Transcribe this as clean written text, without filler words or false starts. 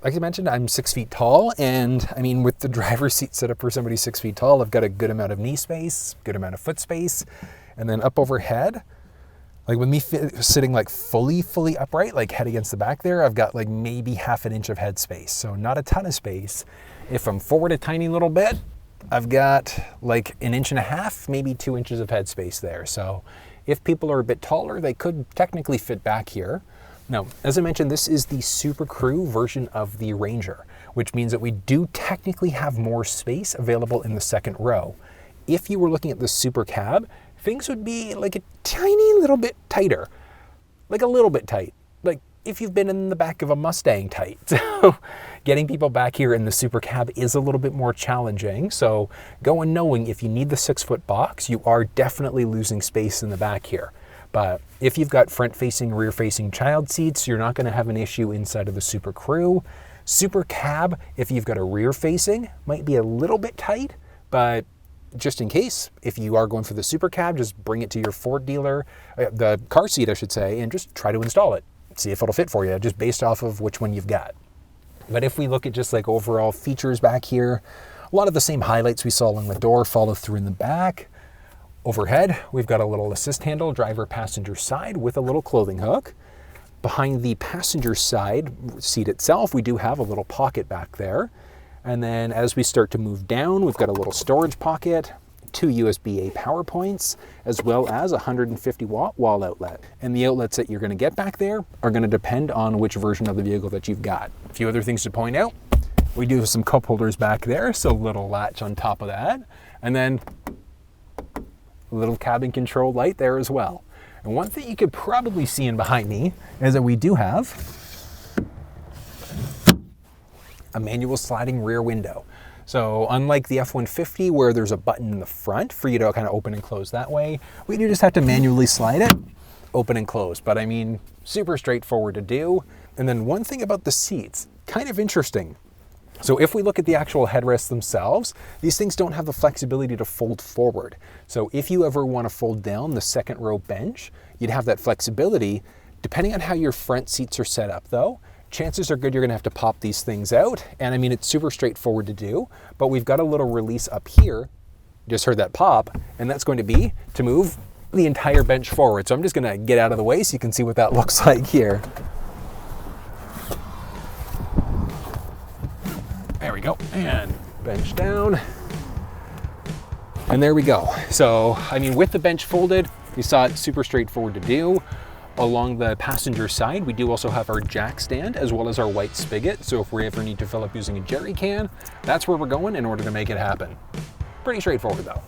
like I mentioned, I'm 6 feet tall, and I mean, with the driver's seat set up for somebody 6 feet tall, I've got a good amount of knee space, good amount of foot space, and then up overhead, like with me sitting like fully upright, like head against the back there, I've got like maybe half an inch of head space, so not a ton of space. If I'm forward a tiny little bit, I've got like 1.5 inches, maybe 2 inches of head space there. So if people are a bit taller, they could technically fit back here. Now, as I mentioned, this is the SuperCrew version of the Ranger, which means that we do technically have more space available in the second row. If you were looking at the Super Cab, things would be like a tiny little bit tighter, like a little bit tight, like if you've been in the back of a Mustang tight. So getting people back here in the Super Cab is a little bit more challenging. So go in knowing if you need the 6-foot box, you are definitely losing space in the back here. But if you've got front-facing, rear-facing child seats, you're not going to have an issue inside of the SuperCrew. Super Cab, if you've got a rear-facing, might be a little bit tight, but just in case, if you are going for the Super Cab, just bring it to your Ford dealer, the car seat, I should say, and just try to install it. See if it'll fit for you, just based off of which one you've got. But if we look at just like overall features back here, a lot of the same highlights we saw along the door follow through in the back. Overhead, we've got a little assist handle, driver passenger side with a little clothing hook. Behind the passenger side seat itself, we do have a little pocket back there. And then as we start to move down, we've got a little storage pocket, 2 USB-A power points, as well as a 150-watt wall outlet. And the outlets that you're going to get back there are going to depend on which version of the vehicle that you've got. A few other things to point out. We do have some cup holders back there, so a little latch on top of that. And then a little cabin control light there as well. And one thing you could probably see in behind me is that we do have a manual sliding rear window. So unlike the F-150 where there's a button in the front for you to kind of open and close that way, we do just have to manually slide it, open and close. But I mean, super straightforward to do. And then one thing about the seats, kind of interesting. So if we look at the actual headrests themselves, these things don't have the flexibility to fold forward. So if you ever want to fold down the second row bench, you'd have that flexibility. Depending on how your front seats are set up though, chances are good you're gonna have to pop these things out. And I mean, it's super straightforward to do, but we've got a little release up here. Just heard that pop, and that's going to be to move the entire bench forward. So I'm just gonna get out of the way so you can see what that looks like here. There we go, and bench down. And there we go. So, I mean, with the bench folded, you saw it super straightforward to do. Along the passenger side, we do also have our jack stand as well as our white spigot. So if we ever need to fill up using a jerry can, that's where we're going in order to make it happen. Pretty straightforward though.